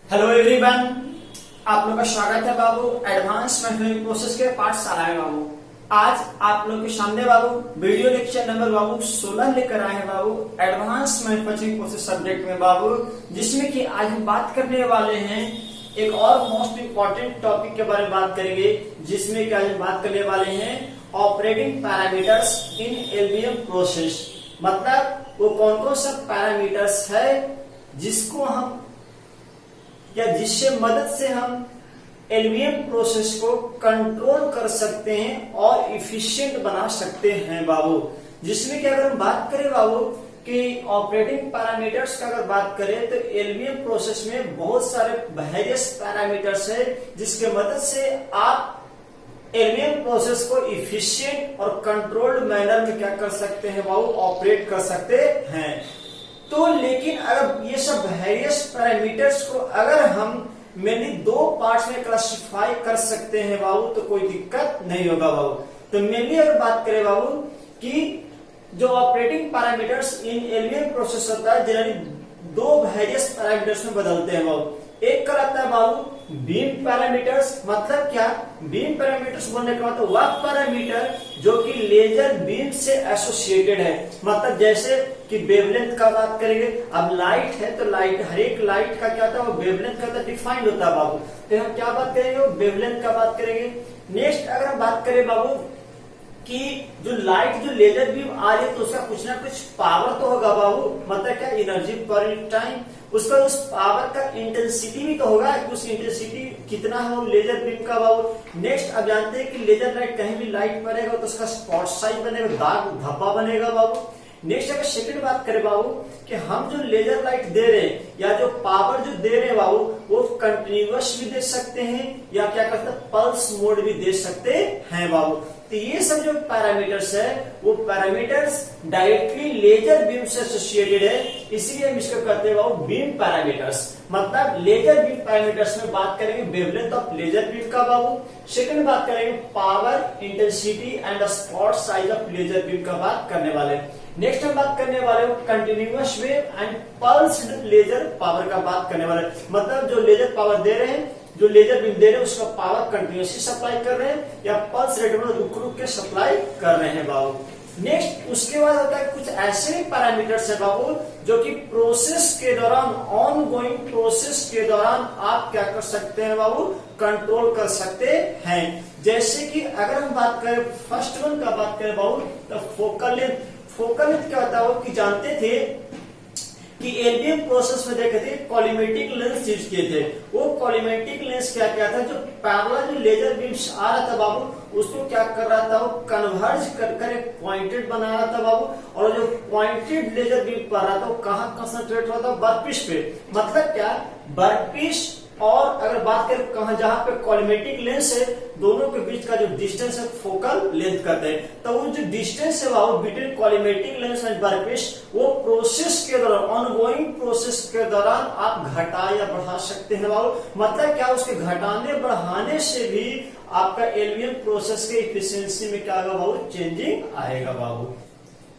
Hello everyone, आप लोग का स्वागत है बाबू एडवांस मैन्युफैक्चरिंग प्रोसेस के पाठशाला में। बाबू आज आप लोग के सामने बाबू वीडियो लेक्चर नंबर बाबू 16 लेकर आए हैं बाबू एडवांस मैन्युफैक्चरिंग प्रोसेस सब्जेक्ट में बाबू, जिसमें कि आज हम बात करने वाले हैं एक और मोस्ट इम्पोर्टेंट टॉपिक के बारे में बात करेंगे, जिसमें कि आज हम बात करने वाले हैं ऑपरेटिंग पैरामीटर्स इन एलबीएम प्रोसेस। मतलब वो कौन कौन सा पैरामीटर्स है जिसको हम या जिससे मदद से हम एलबीएम प्रोसेस को कंट्रोल कर सकते हैं और इफिशिएंट बना सकते हैं बाबू। जिसमें कि अगर हम बात करें बाबू कि ऑपरेटिंग पैरामीटर्स का अगर बात करें तो एलबीएम प्रोसेस में बहुत सारे वेरियस पैरामीटर्स है जिसके मदद से आप एलबीएम प्रोसेस को इफिशिएंट और कंट्रोल्ड मैनर में क्या कर सकते हैं बाबू, ऑपरेट कर सकते हैं। तो लेकिन अगर ये सब वेरियस पैरामीटर्स को अगर हम मेनली दो पार्ट्स में क्लासिफाई कर सकते हैं बाबू तो कोई दिक्कत नहीं होगा बाबू। तो मेनली अगर बात करें बाबू कि जो ऑपरेटिंग पैरामीटर्स इन एलबीएम प्रोसेस होता है जनरली दो वेरियस पैरामीटर्स में बदलते हैं बाबू। एक कहलाता है बाबू बीम पैरामीटर्स। मतलब क्या, बीम पैरामीटर्स बोलने का मतलब वह पैरामीटर जो कि लेजर बीम से एसोसिएटेड है। मतलब जैसे कि वेवलेंथ का बात करेंगे, अब लाइट है तो लाइट हर एक लाइट का क्या होता है वो वेवलेंथ का डिफाइंड होता है बाबू। तो हम क्या बात करेंगे, वो वेवलेंथ का बात करेंगे। नेक्स्ट अगर हम बात करें बाबू कि जो लाइट जो लेजर बीम आ रही है तो उसका कुछ ना कुछ पावर तो होगा बाबू। मतलब क्या, एनर्जी पर टाइम, उसका उस पावर का इंटेंसिटी भी तो होगा कि उस इंटेंसिटी कितना है वो लेजर बीम का बाबू। नेक्स्ट अब जानते हैं कि लेजर लाइट कहीं भी लाइट पड़ेगा तो उसका स्पॉट साइज बनेगा, दाग धब्बा बनेगा बाबू। नेक्स्ट अगर सेकंड बात करें बाबू कि हम जो लेजर लाइट दे रहे हैं या जो पावर जो दे रहे हैं बाबू वो कंटिन्यूअस भी दे सकते हैं या क्या करते हैं पल्स मोड भी दे सकते हैं बाबू। तो ये सब जो पैरामीटर्स है वो पैरामीटर्स डायरेक्टली लेजर बीम से एसोसिएटेड है, इसीलिए हम इसको कहते हैं बाबू बीम पैरामीटर्स। मतलब लेजर बीम पैरामीटर्स में बात करेंगे वेवलेंथ ऑफ लेजर बीम का बाबू। सेकंड बात करेंगे power, intensity and spot size of laser beam का बात करने वाले। नेक्स्ट हम बात करने वाले continuous wave and pulsed laser power का बात करने वाले। मतलब जो लेजर पावर दे रहे हैं, जो लेजर बीम दे रहे हैं उसका पावर कंटिन्यूअसली सप्लाई कर रहे हैं या पल्स रेट में रुक रुक के सप्लाई कर रहे हैं बाबू। नेक्स्ट उसके बाद होता है कुछ ऐसे पैरामीटर्स है बाबू जो कि प्रोसेस के दौरान, ऑन गोइंग प्रोसेस के दौरान आप क्या कर सकते हैं बाबू, कंट्रोल कर सकते हैं। जैसे कि अगर हम बात करें फर्स्ट वन का बात करें बाबू तो फोकल लेंथ। फोकल लेंथ क्या होता है वो कि जानते थे कि एलबीएम प्रोसेस में देखे थे कॉलीमेटिक लेंस यूज किए थे। वो कॉलीमेटिक लेंस क्या क्या था, जो पैरेलल जो लेजर बीम्स आ रहा था बाबू उसको क्या कर रहा था वो कन्वर्ज कर एक पॉइंटेड बना रहा था बाबू। और जो पॉइंटेड लेजर बीम पर रहा था वो कहाँ कंसंट्रेट हुआ था, वर्कपीस पे। मतलब क्या, वर्कपीस और अगर बात करें कहा जहां पे कॉलीमेटिक लेंस है दोनों के बीच का जो डिस्टेंस है फोकल लेंथ करते हैं। तो वो जो डिस्टेंस है वो बिटवीन कॉलीमेटिक लेंस एंड वर्कपीस वो प्रोसेस के दौरान, ऑनगोइंग प्रोसेस के दौरान आप घटा या बढ़ा सकते हैं बाबू। मतलब क्या, उसके घटाने बढ़ाने से भी आपका एलबीएम प्रोसेस के इफिशियंसी में क्या होगा बाबू, चेंजिंग आएगा बाबू।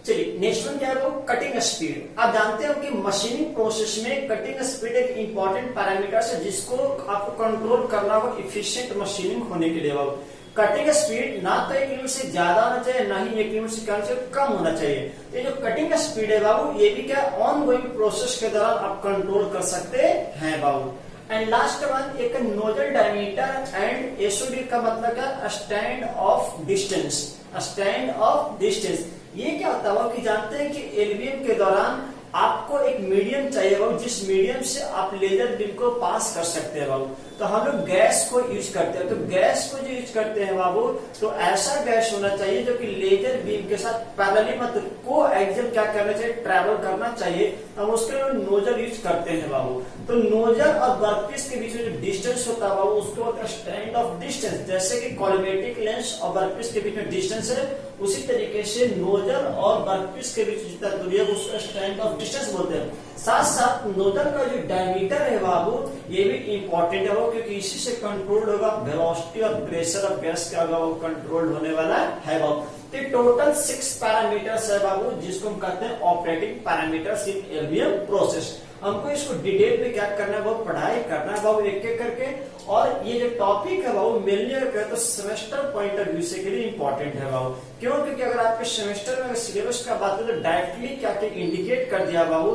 चलिए नेक्स्ट वन क्या है वो कटिंग स्पीड। आप जानते हो कि मशीनिंग प्रोसेस में कटिंग स्पीड एक इंपॉर्टेंट पैरामीटर है जिसको आपको कंट्रोल करना होगा इफिशिएंट मशीनिंग होने के लिए बाबू। कटिंग स्पीड ना तो एक लिमिट से ज्यादा होना चाहिए ना ही एक लिमिट से कम होना चाहिए। ये जो कटिंग स्पीड है बाबू ये भी क्या ऑन गोइंग प्रोसेस के दौरान आप कंट्रोल कर सकते हैं बाबू। एंड लास्ट वन एक नोजल डायमीटर एंड एसओडी का मतलब क्या, stand off distance. Stand off distance ये क्या होता है कि जानते हैं कि एलबीएम के दौरान आपको एक मीडियम चाहिए बाबू जिस मीडियम से आप लेजर बीम को पास कर सकते हैं बाबू। तो हम लोग गैस को यूज करते हैं, तो गैस को जो यूज करते हैं बाबू तो ऐसा गैस होना चाहिए जो कि लेजर बीम के साथ पैरेलली मतलब को एक्सियल क्या करना चाहिए, ट्रेवल करना चाहिए। हम उसके लिए नोजल यूज करते हैं बाबू। तो नोजल और वर्कपीस के बीच में जो डिस्टेंस होता है बाबू उसको होता है स्टैंड ऑफ डिस्टेंस। जैसे कि कॉलीमेटिक लेंस और वर्कपीस के बीच में डिस्टेंस है उसी तरीके से नोजल और वर्कपीस के बीच जितना दूरी है उसको स्टैंड ऑफ डिस्टेंस बोलते हैं। साथ साथ नोजल का जो डायमीटर है बाबू ये भी इंपॉर्टेंट है वो क्योंकि इसी से कंट्रोल होगा वेलोसिटी और प्रेशर ऑफ गैस क्या होगा वो कंट्रोल होने वाला है बाबू। तो टोटल 6 पैरामीटर्स है बाबू, जिसको हम कहते हैं ऑपरेटिंग पैरामीटर्स इन एलवीएम प्रोसेस। हमको इसको डिटेल में क्या करना है बाबू, पढ़ाई करना है बाबू एक एक करके। और ये जो टॉपिक है बाबू मेनली अगर तो सेमेस्टर पॉइंट ऑफ व्यू से के लिए इंपॉर्टेंट है बाबू। क्यों? क्योंकि अगर आपके सेमेस्टर में सिलेबस का बात करें तो डायरेक्टली क्या क्या इंडिकेट कर दिया बाबू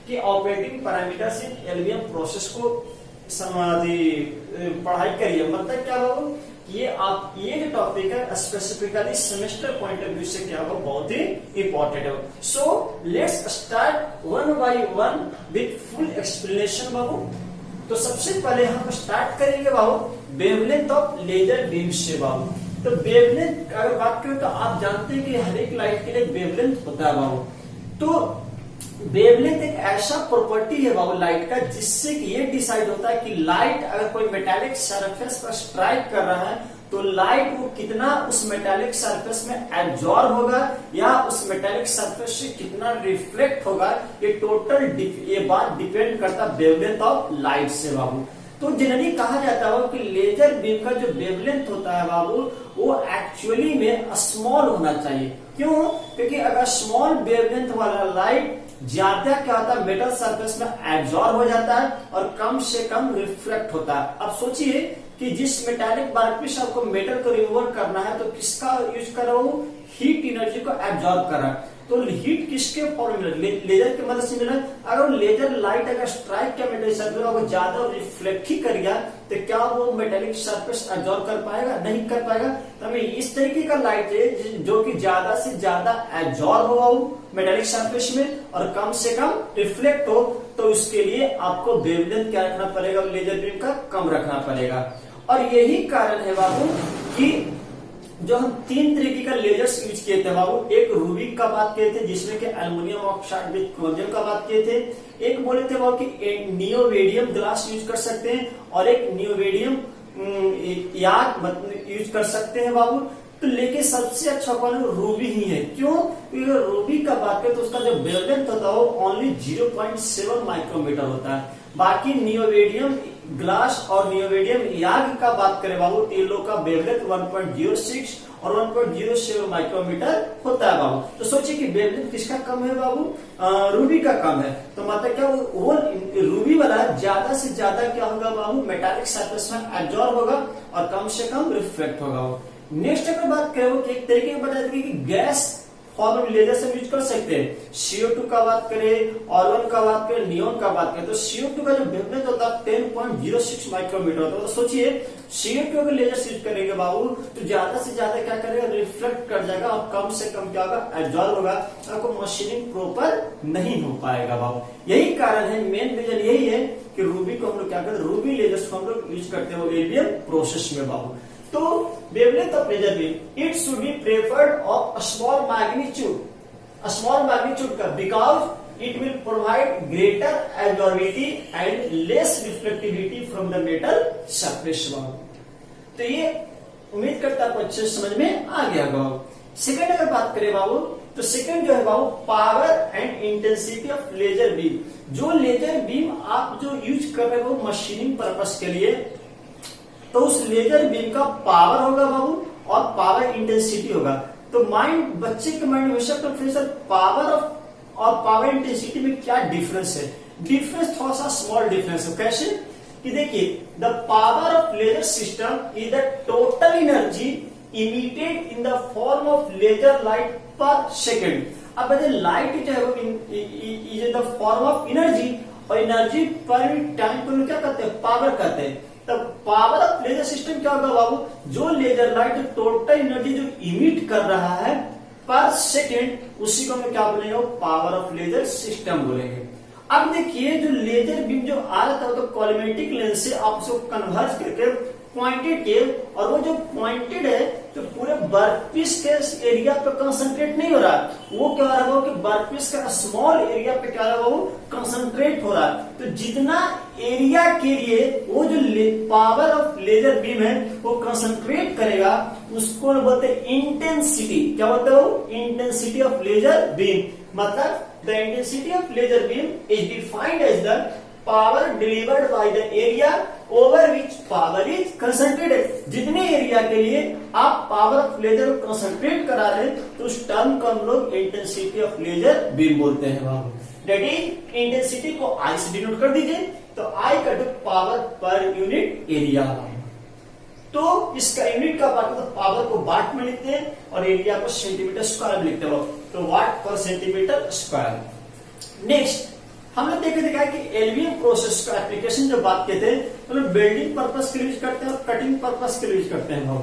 कि ऑपरेटिंग पैरामीटर्स इन एलवीएम प्रोसेस को पढ़ाई करिए। मतलब क्या बाबू, ये जो टॉपिक है specifically semester point of view से क्या होगा, बहुत ही इंपॉर्टेंट है। So let's start one by one with full explanation बाबू। तो सबसे पहले हम स्टार्ट करेंगे बाबू वेवलेंथ ऑफ लेजर बीम से बाबू। तो वेवलेंथ अगर बात करें तो आप जानते हैं कि हर एक लाइट के लिए वेवलेंथ होता है बाबू। तो वेवलेंथ एक ऐसा प्रॉपर्टी है बाबू लाइट का, जिससे कि ये डिसाइड होता है कि लाइट अगर कोई मेटालिक सरफेस पर स्ट्राइक कर रहा है तो लाइट वो कितना उस मेटालिक सरफेस में एब्जॉर्ब होगा या उस मेटालिक सरफेस से कितना रिफ्लेक्ट होगा। ये टोटल ये बात डिपेंड करता है वेवलेंथ ऑफ लाइट से बाबू। तो जनरली कहा जाता है कि लेजर बीम का जो वेवलेंथ होता है बाबू वो एक्चुअली में स्मॉल होना चाहिए। क्यों? क्योंकि अगर स्मॉल वेवलेंथ वाला लाइट ज्यादा क्या होता है मेटल सरफेस में एब्जॉर्ब हो जाता है और कम से कम रिफ्लेक्ट होता है। अब सोचिए कि जिस मेटालिक वर्कपीस आपको मेटल को रिमूव करना है तो किसका यूज कर रहा हूं, हीट एनर्जी को एब्जॉर्ब कर रहा है। तो हीट किसके फॉर्म में, लेजर की मदद से मिला। अगर लेजर लाइट अगर स्ट्राइक किया मेटल सरफेस अगर ज्यादा रिफ्लेक्ट ही कर गया तो क्या वो मेटेलिक सरफेस एब्जॉर्ब कर पाएगा, नहीं कर पाएगा। तो हमें इस तरीके का लाइट चाहिए जो कि ज्यादा से ज्यादा एब्जॉर्ब हो मेटेलिक सरफेस में और कम से कम रिफ्लेक्ट हो। तो उसके लिए आपको वेवलेंथ क्या रखना पड़ेगा, लेजर बीम का कम रखना पड़ेगा। और यही कारण है बाबू कि जो हम 3 तरीके का लेजर्स यूज किए थे बाबू। एक रूबिक का बात किए थे जिसमें कि एल्युमिनियम ऑक्साइड विद क्रोमियम का बात किए थे। एक बोले थे बाबू कि नियोवेडियम ग्लास यूज कर सकते हैं और एक नियोवेडियम याग यूज कर सकते हैं बाबू। तो लेकिन सबसे अच्छा कौन है, रूबी ही है। क्यों? क्योंकि रूबी का बात करें तो उसका जो वेवलेंथ होता है वो ओनली 0.7 माइक्रोमीटर होता है। बाकी नियोवेडियम ग्लास और नियोवेडियम याग का बात करें बाबू, इन लोग का वेवलेंथ 1.06 और 1.07 माइक्रोमीटर होता है बाबू। तो सोचिए कि वेवलेंथ किसका कम है बाबू, रूबी का कम है। तो मतलब क्या वो रूबी वाला ज्यादा से ज्यादा क्या होगा बाबू, मेटालिक सरफेस में एब्जॉर्ब होगा और कम से कम रिफ्लेक्ट होगा। नेक्स्ट अगर बात करें कि एक तरीके बता दें कि गैस फॉर्म लेजर से यूज कर सकते हैं। CO2 का बात करें, ऑर्गन का बात करें, नियोन का बात करें तो CO2 का जो वेवलेंथ होता है 10.06 माइक्रोमीटर होता है। तो सोचिए CO2 अगर लेजर यूज करेंगे बाबू तो ज्यादा से ज्यादा क्या करेगा, रिफ्लेक्ट कर जाएगा और कम से कम क्या होगा, एब्जॉर्ब होगा। आपको मशीनिंग प्रॉपर नहीं हो पाएगा बाबू। यही कारण है, मेन रीजन यही है कि रूबी को हम लोग क्या करते हैं, रूबी लेजर्स को हम लोग यूज करते हैं एलवीएम प्रोसेस में बाबू। तो wavelength of laser beam it should be preferred of small magnitude का, because it will provide greater absorptivity and less reflectivity from the metal surface बाबू। तो ये उम्मीद करता आपको अच्छे समझ में आ गया बाबू। सेकंड अगर बात करें बाबू तो सेकंड जो है बाबू power and intensity of laser beam. जो लेजर बीम आप जो यूज कर रहे हो मशीनिंग पर्पस के लिए, तो उस लेजर बीम का पावर होगा बाबू और पावर इंटेंसिटी होगा। तो बच्चे के माइंड में हमेशा प्रोफेसर पावर और पावर इंटेंसिटी में क्या डिफरेंस है। डिफरेंस थोड़ा सा स्मॉल डिफरेंस है। कैसे कि देखिए, the power of laser system is the total energy emitted in the form of laser light per second. अब लाइट जो है वो is the form of energy और एनर्जी पर टाइम को क्या कहते हैं, पावर कहते हैं। तब पावर ऑफ लेजर सिस्टम क्या होगा बाबू, जो लेजर लाइट टोटल एनर्जी जो इमिट कर रहा है पर सेकेंड, उसी को हम क्या बोलेंगे, पावर ऑफ लेजर सिस्टम बोलेंगे। अब देखिए जो लेजर बीम जो आ रहा था तो कॉलिमेटिक लेंस से आप उसको कन्वर्ज करके पॉइंटेड किए और वो जो पॉइंटेड है तो पूरे वर्कपीस के एरिया पे कंसंट्रेट नहीं हो रहा, वो क्या हो रहा है कि वर्कपीस का स्मॉल एरिया पे क्या हो रहा है, वो कंसंट्रेट हो रहा है। तो जितना एरिया के लिए वो जो पावर ऑफ लेजर बीम है वो कंसंट्रेट करेगा, उसको बोलते हैं इंटेंसिटी। क्या बोलते हो, इंटेंसिटी ऑफ लेजर बीम। मतलब the intensity of laser beam is defined as the power delivered by the area over which power is concentrated. जितने एरिया के लिए आप पावर ऑफ लेजर को कंसंट्रेट करा रहे तो उस टर्म को हम लोग इंटेंसिटी ऑफ लेजर बीम बोलते हैं बाबू। दैट इज इंटेंसिटी को आई से डिनोट कर दीजिए, तो आई का पावर पर यूनिट एरिया। तो इसका यूनिट का बात, तो पावर को वाट में लिखते हैं और एरिया को सेंटीमीटर स्क्वायर में लिखते हो, तो वाट पर सेंटीमीटर स्क्वायर। नेक्स्ट हम लोग देखा कि एलवीएम प्रोसेस का एप्लीकेशन जो बात किए थे, तो लोग वेल्डिंग पर्पस के लिए यूज करते हैं और कटिंग पर्पस के लिए यूज करते हैं।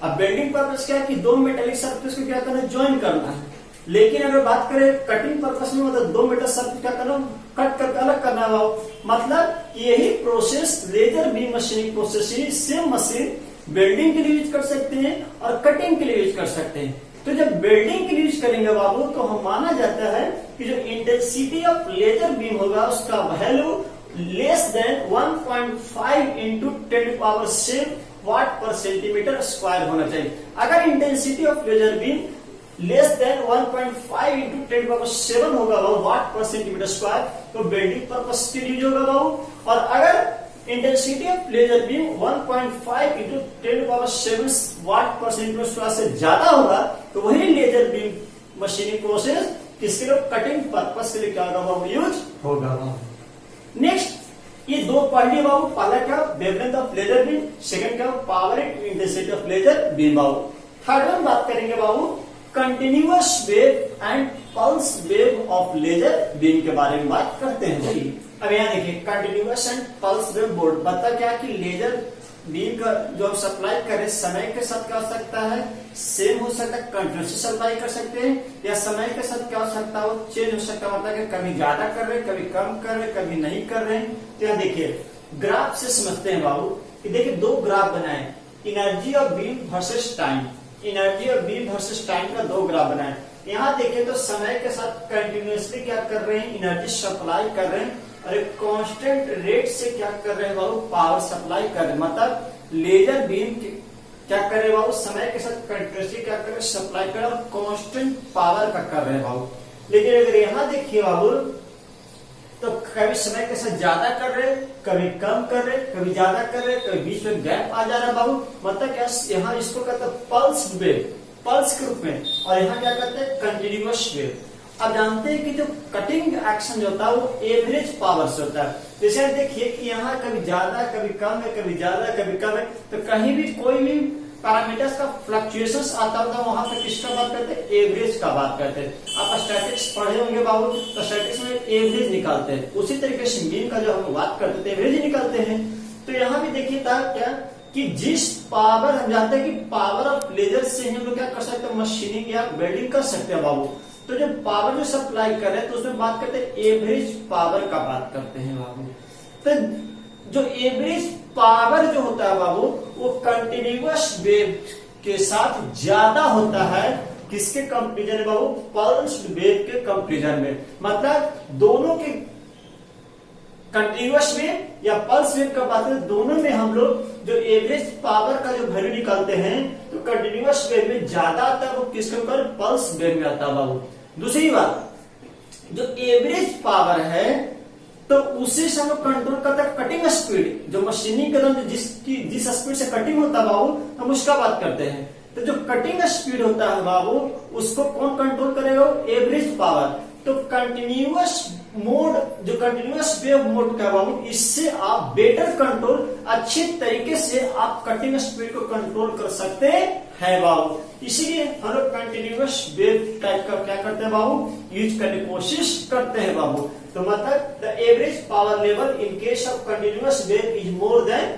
अब वेल्डिंग पर्पस क्या है कि दो मेटेलिक सरफेस को क्या करना है, ज्वाइन करना है। लेकिन अगर बात करें कटिंग पर्पस में, मतलब दो मेटल सरफेस क्या करना, कट करके अलग करना है। मतलब यही process laser beam machining process ही सेम मशीन वेल्डिंग के लिए यूज कर सकते हैं और कटिंग के लिए यूज कर सकते हैं। तो जब वेल्डिंग के लिए यूज करेंगे बाबू, तो हम माना जाता है कि जो इंटेंसिटी ऑफ लेजर बीम होगा उसका value less than 1.5 into 10⁷ watt per centimetre square होना चाहिए। अगर intensity of laser beam less than 1.5 into 10⁷ होगा वाट पर सेंटीमीटर स्क्वायर, तो वेल्डिंग पर्पस के लिए यूज होगा बाबू। और अगर intensity of laser beam 1.5 into 10⁷ watt per centimetre square से ज्यादा होगा, तो वही लेजर बीम मशीनिंग प्रोसेस किसके लिए, कटिंग पर्पस के लिए क्या होगा, यूज होगा। नेक्स्ट ये दो पढ़ लिए बाबू, पहला क्या wavelength of laser beam, second क्या power intensity of laser beam बाबू। थर्ड वन बात करेंगे बाबू continuous wave and pulse wave of laser beam के बारे में बात करते हैं। अब यहाँ देखिए continuous and pulse wave board बता क्या कि लेजर बीम का जो हम सप्लाई करें समय के साथ क्या हो सकता है, सेम हो सकता है, कंटिन्यूसली सप्लाई कर सकते हैं, या समय के साथ क्या हो सकता है, वो चेंज हो सकता है। मतलब कभी ज्यादा कर रहे हैं, कभी कम कर रहे हैं, कभी नहीं कर रहे हैं। तो यहाँ देखिए ग्राफ से समझते हैं बाबू कि देखिए दो ग्राफ बनाए, energy of beam versus time, energy of beam versus time का दो ग्राफ बनाए। यहाँ देखिए तो समय के साथ कंटिन्यूसली क्या कर रहे हैं, एनर्जी सप्लाई कर रहे हैं, और एक कांस्टेंट रेट से क्या कर रहे हैं बाबू, पावर सप्लाई कर रहे हैं। मतलब लेजर बीम क्या कर रहे हैं बाबू, समय के साथ कंटिन्यूसली क्या कर रहे हैं, सप्लाई कर रहे हैं और कांस्टेंट पावर का कर रहे हैं बाबू। लेकिन अगर यहाँ देखिए बाबू, तो कभी समय के साथ ज्यादा कर रहे हैं, कभी कम कर रहे हैं, कभी ज्यादा कर रहे हैं, कभी बीच में गैप आ जा रहा है बाबू। मतलब क्या यहाँ इसको कहते हैं पल्स वेव, पल्स के रूप में, और यहाँ क्या कहते हैं कंटिन्यूअस वेव। अब जानते हैं कि जो कटिंग एक्शन जो होता है वो एवरेज पावर से होता है। जैसे देखिए कि यहाँ कभी ज्यादा कभी कम है, कभी ज्यादा कभी कम है, तो कहीं भी कोई भी पैरामीटर्स का फ्लक्चुएशंस आता होता है, वहां पे किसका बात करते हैं, एवरेज का बात करते हैं। आप स्टैटिक्स पढ़े होंगे बाबू, तो स्टैटिक्स में एवरेज निकालते हैं, उसी तरीके से बीम का जो हम बात करते थे एवरेज निकालते हैं। तो यहाँ भी देखिए था क्या कि जिस पावर हम जानते हैं कि पावर ऑफ लेजर से हम लोग क्या कर सकते हैं, मशीनिंग या वेल्डिंग कर सकते हैं बाबू। तो जो पावर जो सप्लाई कर रहे हैं तो उसमें बात करते हैं एवरेज पावर का बात करते हैं बाबू। तो जो एवरेज पावर जो होता है बाबू, वो कंटिन्यूअस वेव के साथ ज्यादा होता है, किसके कंपेरिजन में बाबू, पल्स वेव के कंपेरिजन में। मतलब दोनों के कंटिन्यूअस वेव या पल्स वेव का बात करें, दोनों में हम लोग जो एवरेज पावर का जो वैल्यू निकालते हैं, तो कंटिन्यूअस वेव में ज्यादा आता है, वो किसके ऊपर, पल्स वेव में आता है बाबू। दूसरी बात, जो एवरेज पावर है तो उसे से हम लोग कंट्रोल करते हैं कटिंग स्पीड, जो मशीनिंग के दौरान जिस स्पीड से कटिंग होता है बाबू, हम उसका बात करते हैं। तो जो कटिंग स्पीड होता है बाबू, उसको कौन कंट्रोल करेगा, एवरेज पावर। तो कंटिन्यूअस मोड, जो कंटिन्यूअस वेव मोड का बाबू, इससे आप बेटर कंट्रोल, अच्छे तरीके से आप कटिंग स्पीड को कंट्रोल कर सकते हैं बाबू। इसीलिए हम लोग कंटिन्यूअस वेव टाइप का क्या करते हैं बाबू, यूज करने की कोशिश करते हैं बाबू। तो मतलब the average power level in case of continuous wave is more than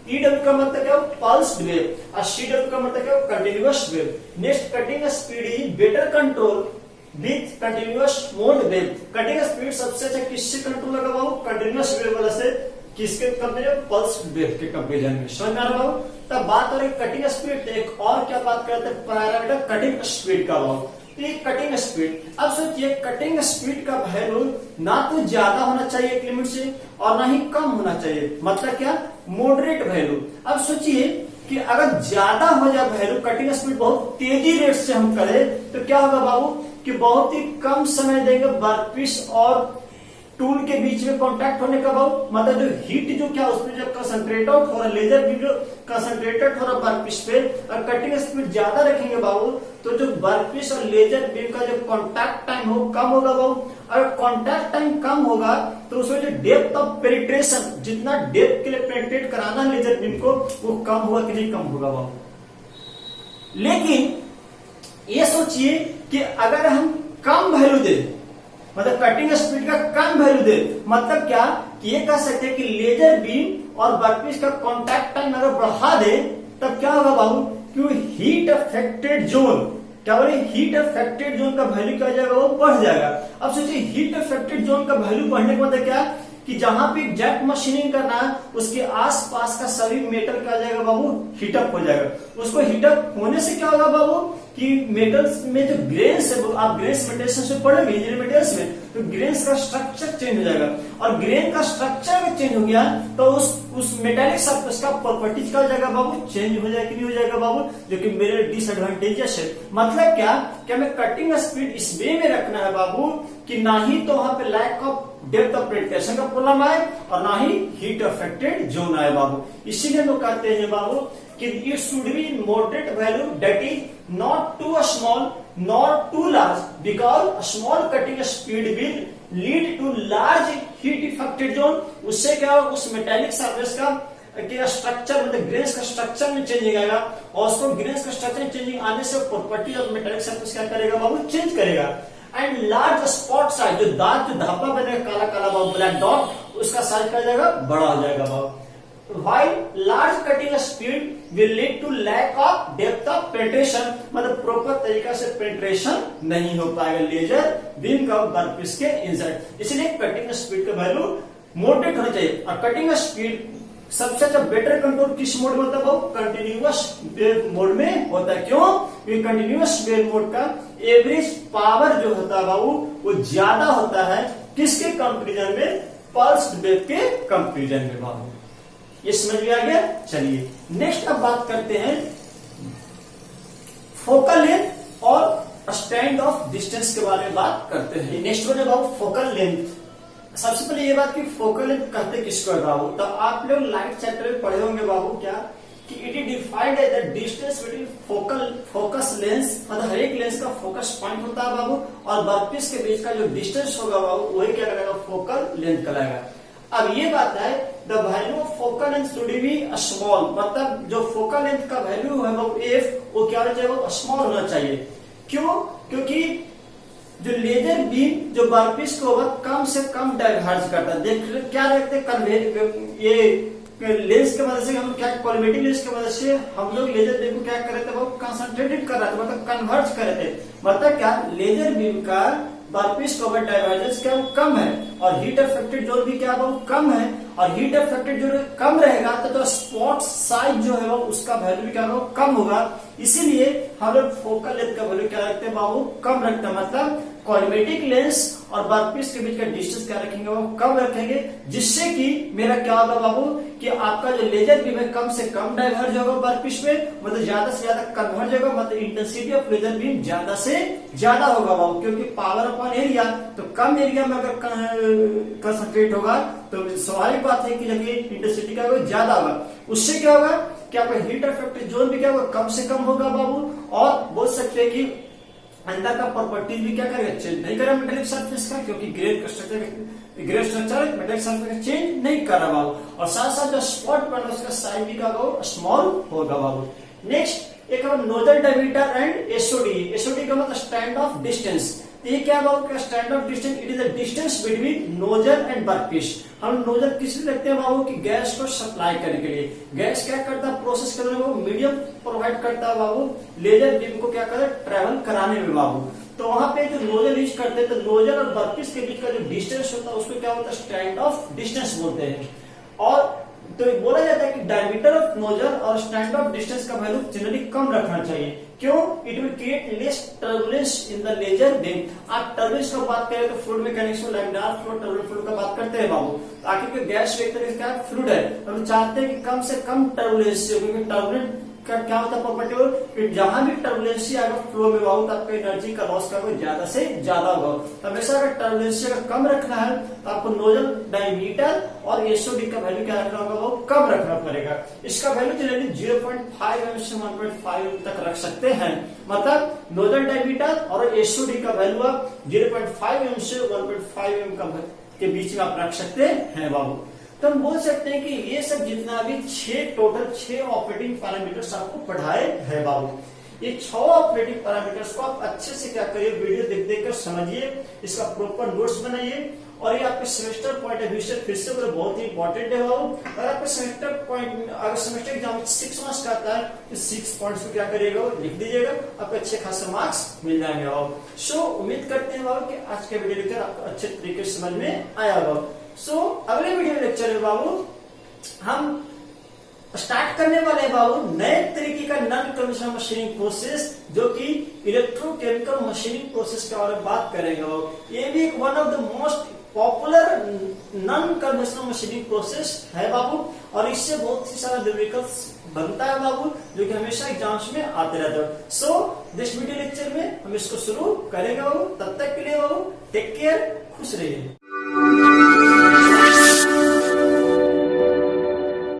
EW का मतलब क्या, पल्स वेव, और CW का मतलब क्या, continuous wave. Next cutting speed is better control with continuous mode wave. Cutting speed सबसे अच्छा किससे कंट्रोल लगा बाबू, कंटिन्यूअस वेव वाला से, किसके कंपेरिजन, पल्स वेव के कंपेरिजन में। समझ में आ रहा बाबू। तब बात हो रही कटिंग स्पीड, एक और क्या बात करते हैं, पैरामीटर कटिंग स्पीड का बाबू। कटिंग स्पीड, अब सोचिए कटिंग स्पीड का वैल्यू ना तो ज्यादा होना चाहिए एक लिमिट से, और ना ही कम होना चाहिए, मतलब क्या, मॉडरेट वैल्यू। अब सोचिए कि अगर ज्यादा हो जाए वैल्यू, कटिंग स्पीड बहुत तेजी रेट से हम करें, तो क्या होगा बाबू कि बहुत ही कम समय देंगे वर्कपीस और टूल के बीच में कांटेक्ट होने का बाबू मतलब जो हीट जो क्या उसमें जब कंसंट्रेट आउट हो रहा है, लेजर बीम जो कंसंट्रेटेड हो रहा है वर्कपीस पे, और कटिंग स्पीड ज्यादा रखेंगे बाबू तो जो वर्कपीस और लेजर बीम का जो कांटेक्ट टाइम हो कम होगा बाबू। अगर कांटेक्ट टाइम कम होगा तो उसमें जो डेप्थ ऑफ पेनिट्रेशन, जितना डेप्थ के लिए पेनिट्रेट कराना है लेजर बीम को, वो कम होगा कि नहीं, कम होगा बाबू। लेकिन ये सोचिए कि अगर हम कम वैल्यू दें, मतलब कटिंग स्पीड का कम वैल्यू दे, मतलब क्या कि ये कह सकते हैं कि लेजर बीम और वर्कपीस का कांटेक्ट टाइम अगर बढ़ा दे तब क्या होगा बाबू कि हीट अफेक्टेड जोन, क्या बोले, हीट अफेक्टेड जोन का वैल्यू क्या हो जाएगा, वो बढ़ जाएगा। अब सोचिए हीट अफेक्टेड जोन का वैल्यू बढ़ने का मतलब क्या कि जहां पे जेट मशीनिंग करना है उसके आसपास का सभी मेटल क्या हो जाएगा बाबू, हीटअप हो जाएगा। उसको हीटअप होने से क्या होगा बाबू कि मेटल्स में जो ग्रेन्स है, आप ग्रेन्स मेटेरियल्स में पढ़ोगे इंजीनियरिंग मटेरियल्स में, तो ग्रेन्स का स्ट्रक्चर चेंज हो जाएगा, और ग्रेन का स्ट्रक्चर अगर चेंज हो गया तो उस मेटेलिक सरफेस का प्रॉपर्टीज क्या हो जाएगा बाबू, चेंज हो जाएगा कि नहीं हो जाएगा बाबू, जो कि मेरे डिसएडवांटेजेस है। मतलब क्या कि हमें कटिंग स्पीड इस वे में रखना है बाबू कि ना ही तो वहां पे lack of depth of penetration का प्रॉब्लम आए और ना ही हीट अफेक्टेड जोन आए बाबू। इसीलिए लोग कहते हैं बाबू कि it should be moderate value, that is not too small not too large, because small cutting speed will lead to large heat affected zone. उससे क्या होगा, उस मेटेलिक सरफेस का स्ट्रक्चर मतलब ग्रेन्स का स्ट्रक्चर में चेंजिंग आएगा, और उसको ग्रेन्स का स्ट्रक्चर में चेंजिंग आने से प्रॉपर्टी ऑफ मेटेलिक सरफेस क्या करेगा बाबू, चेंज करेगा। एंड लार्ज स्पॉट साइज, जो दाग जो धब्बा बनेगा काला काला बाबू, ब्लैक डॉट, उसका साइज क्या हो जाएगा, बड़ा हो जाएगा बाबू। While large cutting speed will lead to lack of depth of penetration, मतलब प्रॉपर तरीका से पेनिट्रेशन नहीं हो पाएगा लेजर बीम का वर्कपीस के इनसाइड। इसलिए कटिंग स्पीड का वैल्यू मॉडरेट होना चाहिए। और कटिंग स्पीड सबसे अच्छा बेटर कंट्रोल किस मोड में होता है बाबू, कंटिन्यूअस वेव मोड में होता है। क्यों, क्योंकि कंटिन्यूअस वेव मोड का एवरेज पावर जो होता है बाबू वो ज्यादा होता है किसके कंपैरिजन में, पल्स्ड वेव के कंपैरिजन में बाबू। ये समझ में आ गया। चलिए नेक्स्ट अब बात करते हैं फोकल लेंथ और स्टैंड ऑफ डिस्टेंस के बारे में बात करते हैं। नेक्स्ट वन है बाबू फोकल लेंथ। सबसे पहले ये बात कि फोकल लेंथ कहते किसको है बाबू, तो आप लोग लाइट चैप्टर में पढ़े होंगे बाबू क्या कि it is defined as the distance between focus lens, मतलब हर एक लेंस का फोकस पॉइंट होता है बाबू, और वर्कपीस के बीच का जो डिस्टेंस होगा बाबू वही क्या कहलाएगा, फोकल लेंथ कहलाएगा। अब ये बात है the value of focal length should be small, मतलब जो फोकल लेंथ का वैल्यू है बाबू एफ, वो क्या होना चाहिए, स्मॉल होना चाहिए। क्यों, क्योंकि जो लेजर बीम जो वर्कपीस को कम से कम डाइवर्ज करता है। देख क्या देखते हैं, ये लेंस की मदद से हम क्या कॉलिमेटिक लेंस की मदद से हम लोग लेजर बीम को क्या कर रहे थे, वो कंसंट्रेटेड कर रहे थे, मतलब कन्वर्ज कर रहे थे। मतलब क्या लेजर बीम का वर्कपीस कवर डाइवर्जेंस क्या कम है, और हीट अफेक्टेड जोन भी क्या वो कम है, और हीट अफेक्टेड जोन कम रहेगा तो स्पॉट साइज जो है वो उसका वैल्यू भी क्या होगा, कम होगा। इसीलिए हम लोग फोकल लेंथ का वैल्यू क्या रखते हैं बाबू, कम रखते हैं। मतलब कॉलिमेटिक लेंस और वर्कपीस के बीच का डिस्टेंस क्या रखेंगे, वो कम रखेंगे, जिससे कि मेरा क्या होगा बाबू कि आपका जो लेजर बीम है कम से कम डाइवर्ज होगा वर्कपीस में, मतलब ज्यादा से ज्यादा कन्वर्ज होगा, मतलब इंटेंसिटी ऑफ लेजर बीम ज्यादा से ज्यादा होगा बाबू। क्योंकि पावर अपॉन एरिया, तो कम एरिया में अगर कंसंट्रेट होगा तो स्वाभाविक बात है कि जबकि इंटेंसिटी क्या होगा, ज्यादा होगा। उससे क्या होगा कि आपका हीट अफेक्टेड जोन भी क्या होगा, कम से कम होगा बाबू, और बोल सकते हैं कि अंदर का प्रॉपर्टीज भी क्या करेगा, चेंज नहीं करेगा मेटेलिक सरफेस का, क्योंकि grain structure metallic surface change नहीं कर रहा बाबू, और साथ साथ जो स्पॉट बना उसका साइज भी क्या होगा, स्मॉल होगा बाबू। नेक्स्ट एक nozzle diameter and SOD. SOD का मतलब स्टैंड ऑफ डिस्टेंस। ये क्या बाबू का stand off distance, it is the distance between nozzle and workpiece. हम नोजल किस लिए रखते हैं बाबू कि गैस को सप्लाई करने के लिए। गैस क्या करता है, प्रोसेस करने में मीडियम प्रोवाइड करता है बाबू, लेजर बीम को क्या करता है, ट्रेवल कराने में बाबू। तो वहां पे जो नोजल यूज करते हैं, तो नोजल और वर्कपीस के बीच का जो डिस्टेंस होता है उसको क्या होता है, स्टैंड ऑफ डिस्टेंस बोलते हैं। और तो बोला जाता है कि डायमीटर ऑफ नोजल और स्टैंड ऑफ डिस्टेंस का वैल्यू जनरली कम रखना चाहिए। क्यों, it will create less turbulence in the laser beam. आप टर्बुलेंस का बात करें तो फ्लूइड मैकेनिक्स में लैमिनार फ्लो, टर्बुलेंट फ्लो का बात करते हैं बाबू। आखिर के गैस एक तरह का फ्लूइड है, हम चाहते हैं कि कम से कम टर्बुलेंस, क्योंकि टर्बुलेंट का क्या होता है प्रॉपर्टी कि जहां भी टर्बुलेंसी आएगा फ्लो में बाबू, तो आपका एनर्जी का लॉस का ज्यादा से ज्यादा होगा। तो हमेशा अगर टर्बुलेंसी अगर कम रखना है तो आपको नोजल डायमीटर और एसओडी का वैल्यू क्या रखना होगा, वो कम रखना पड़ेगा। इसका वैल्यू जनरली 0.5 mm से 1.5 तक रख सकते हैं। मतलब नोजल डायमीटर और एसओडी का वैल्यू आप 0.5 mm से 1.5 mm के बीच में आप रख सकते हैं बाबू। तो हम बोल सकते हैं कि ये सब जितना भी टोटल 6 ऑपरेटिंग पैरामीटर्स आपको पढ़ाए हैं बाबू। ये 6 ऑपरेटिंग पैरामीटर्स को आप अच्छे से क्या करिए, वीडियो देख देख कर समझिए, इसका प्रॉपर नोट्स बनाइए। और ये आपके सेमेस्टर पॉइंट ऑफ व्यू से फिर से बहुत ही इंपॉर्टेंट है बाबू। अगर आपके सेमेस्टर पॉइंट, अगर सेमेस्टर एग्जाम 6 मार्क्स का आता है तो 6 पॉइंट्स को क्या करिएगा, लिख दीजिएगा, आपको अच्छे खासे मार्क्स मिल जाएंगे बाबू। सो उम्मीद करते हैं बाबू कि आज के वीडियो लेक्चर आपको अच्छे तरीके से समझ में आया बाबू। सो अगले वीडियो लेक्चर में बाबू हम स्टार्ट करने वाले हैं बाबू नए तरीके का नॉन कन्वेंशनल मशीनिंग प्रोसेस, जो कि इलेक्ट्रोकेमिकल मशीनिंग प्रोसेस के बारे में बात करेंगे बाबू। ये भी एक one of the most popular non conventional machining process है बाबू, और इससे बहुत ही सारा न्यूमेरिकल्स बनता है बाबू, जो कि हमेशा एग्जाम्स में आते रहते हैं। सो दिस वीडियो लेक्चर में हम इसको शुरू करेंगे बाबू। तब तक के लिए बाबू टेक केयर, खुश रहिए।